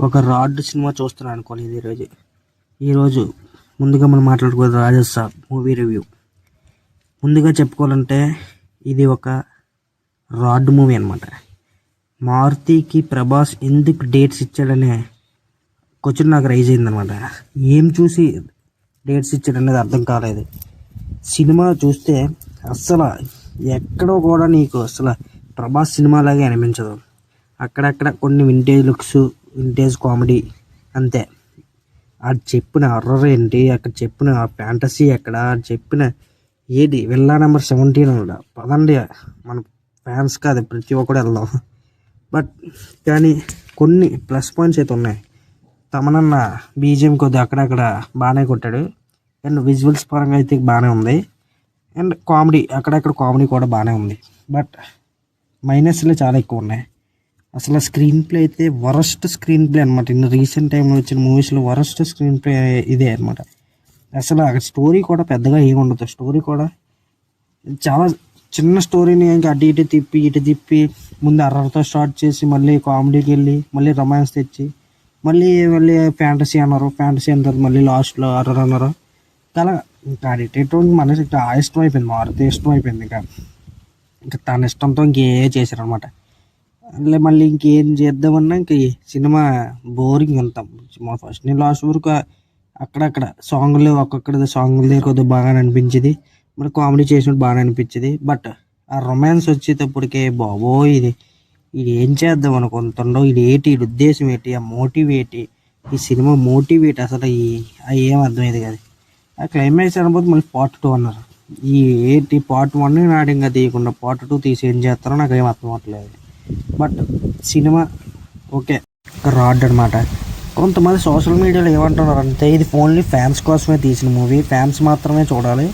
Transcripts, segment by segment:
ఒక rod cinema చూస్తున్నాను అనుకోలేదు ఈరోజు ముందుగా మనం మాట్లాడుకోవాలి రాజసాబ్ మూవీ రివ్యూ. ముందుగా చెప్పుకోవాలంటే ఇది ఒక రాడ్ మూవీ అనమాట. మారుతికి ప్రభాస్ ఎందుకు డేట్స్ ఇచ్చాడనే క్వశ్చన్ నాకు రైజ్ అయిందనమాట. ఏం చూసి డేట్స్ ఇచ్చాడనేది అర్థం కాలేదు. సినిమా చూస్తే అస్సలు ఎక్కడో కూడా నీకు అసలు ప్రభాస్ సినిమాలాగే అనిపించదు. అక్కడక్కడ కొన్ని వింటేజ్ లుక్స్, వింటేజ్ కామెడీ అంతే. అది చెప్పిన హర్రర్ ఏంటి, అక్కడ చెప్పిన ఫ్యాంటసీ ఎక్కడ, చెప్పిన ఏది విల్లా నెంబర్ 17 కూడా పదండి, మన ఫ్యాన్స్ కాదు ప్రతి ఒక్కడు వెళ్దాం. బట్ కానీ కొన్ని ప్లస్ పాయింట్స్ అయితే ఉన్నాయి. తమనన్న బీజిఎం కొద్ది అక్కడక్కడ బాగానే కొట్టాడు, అండ్ విజువల్స్ పరంగా అయితే బాగానే ఉంది, అండ్ కామెడీ అక్కడక్కడ కామెడీ కూడా బాగానే ఉంది. బట్ మైనస్లు చాలా ఎక్కువ ఉన్నాయి. అసలు స్క్రీన్ ప్లే అయితే వరస్ట్ స్క్రీన్ ప్లే అనమాట. ఇన్ని రీసెంట్ టైంలో వచ్చిన మూవీస్లో వరస్ట్ స్క్రీన్ ప్లే ఇదే అనమాట. అసలు అక్కడ స్టోరీ కూడా పెద్దగా ఏమి ఉండదు. స్టోరీ కూడా చాలా చిన్న స్టోరీని ఇంకా అటు ఇటు తిప్పి ముందు అర్రర్తో స్టార్ట్ చేసి మళ్ళీ కామెడీకి వెళ్ళి మళ్ళీ రొమాన్స్ తెచ్చి మళ్ళీ ఫ్యాంటసీ అన్నారు. ఫ్యాంటసీ అన్న తర్వాత మళ్ళీ లాస్ట్లో అర్రర్ అన్నారు. అలా ఇంకా అడిటేటువంటి మనకి ఇంకా ఇష్టం అయిపోయింది, మారుతి ఇష్టం అయిపోయింది. ఇంకా తన ఇష్టంతో ఇంకే చేశారనమాట. మళ్ళీ ఇంకేం చేద్దామన్నా ఇంక సినిమా బోరింగ్ అంతాం. ఫస్ట్ నేను లాస్ట్ వరకు అక్కడక్కడ సాంగ్లు ఒక్కొక్కటి సాంగ్ల దగ్గర కొద్దిగా బాగా అనిపించేది, మరి కామెడీ చేసినట్టు బాగా అనిపించేది. బట్ ఆ రొమాన్స్ వచ్చేటప్పటికే బాబోయ్ ఇది ఏం చేద్దాం అనుకుంటుండో, ఇది ఏంటి, ఇది ఉద్దేశం ఏంటి, ఆ మోటివ్ ఏంటి, ఈ సినిమా మోటివ్ ఏంటి, అసలు ఏం అర్థమయ్యేది కాదు. ఆ క్లైమాక్స్ అనబోదు మళ్ళీ పార్ట్ 2 అన్నారు. ఈ ఏంటి పార్ట్ 1 నాడు ఇంకా తీయకుండా పార్ట్ 2 తీసి ఏం చేస్తారో నాకు ఏం అర్థం అవ్వట్లేదు. బట్ సినిమా ఓకే, రాడ్ అనమాట. కొంతమంది సోషల్ మీడియాలో ఏమంటున్నారు అంటే ఇది ఓన్లీ ఫ్యాన్స్ కోసమే తీసిన మూవీ, ఫ్యాన్స్ మాత్రమే చూడాలి,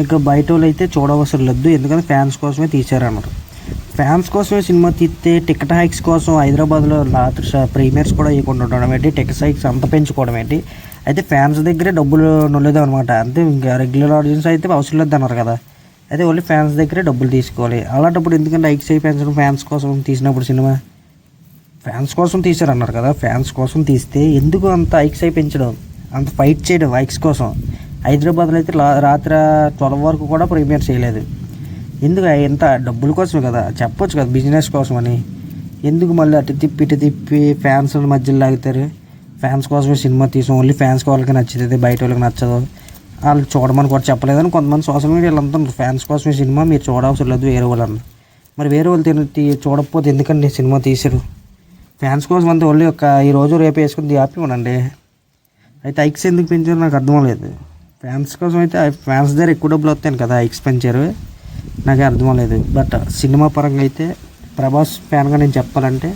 ఇంకా బయట వాళ్ళు అయితే చూడవసరం లేదు, ఎందుకంటే ఫ్యాన్స్ కోసమే తీశారన్నారు. ఫ్యాన్స్ కోసమే సినిమా తీస్తే టికెట్ హైక్స్ కోసం హైదరాబాద్లో రాత్రి ప్రీమియర్స్ కూడా ఇవ్వకుండా ఉండడం ఏంటి, టికెట్ హైక్స్ అంత పెంచుకోవడం ఏంటి. అయితే ఫ్యాన్స్ దగ్గరే డబ్బులు నొల్లేదాం అనమాట. అంతే, ఇంకా రెగ్యులర్ ఆడియన్స్ అయితే అవసరం లేదు అన్నారు కదా. అయితే ఓన్లీ ఫ్యాన్స్ దగ్గరే డబ్బులు తీసుకోవాలి. అలాంటప్పుడు ఎందుకంటే హైక్స్ అయి పెంచడం, ఫ్యాన్స్ కోసం తీసినప్పుడు సినిమా ఫ్యాన్స్ కోసం తీశారన్నారు కదా. ఫ్యాన్స్ కోసం తీస్తే ఎందుకు అంత హైక్స్ అయి పెంచడం, అంత ఫైట్ చేయడం హైక్స్ కోసం. హైదరాబాద్లో అయితే రాత్రి 12 వరకు కూడా ప్రీమియర్ చేయలేదు. ఎందుకు? ఎంత డబ్బుల కోసమే కదా, చెప్పొచ్చు కదా బిజినెస్ కోసం అని. ఎందుకు మళ్ళీ అటు తిప్పి ఫ్యాన్స్ మధ్యలో లాగుతారు? ఫ్యాన్స్ కోసమే సినిమా తీసాం, ఓన్లీ ఫ్యాన్స్ వాళ్ళకి నచ్చుతుంది, బయట వాళ్ళకి నచ్చదు, వాళ్ళు చూడమని కూడా చెప్పలేదని కొంతమంది సోషల్ మీడియాలో అంటున్నారు. ఫ్యాన్స్ కోసమే సినిమా, మీరు చూడవసరం లేదు వేరే వాళ్ళని. మరి వేరే వాళ్ళు చూడకపోతే ఎందుకండి సినిమా తీసారు? ఫ్యాన్స్ కోసం అంతే, ఓన్లీ ఈరోజు రేపు వేసుకుని ఆపి ఉండండి. అయితే హైక్స్ ఎందుకు పెంచారు నాకు అర్థం లేదు. ఫ్యాన్స్ కోసం అయితే ఫ్యాన్స్ దగ్గర ఎక్కువ డబ్బులు వస్తాయి కదా, హైక్స్ పెంచారు, నాకే అర్థం లేదు. బట్ సినిమా పరంగా అయితే ప్రభాస్ ఫ్యాన్గా నేను చెప్పాలంటే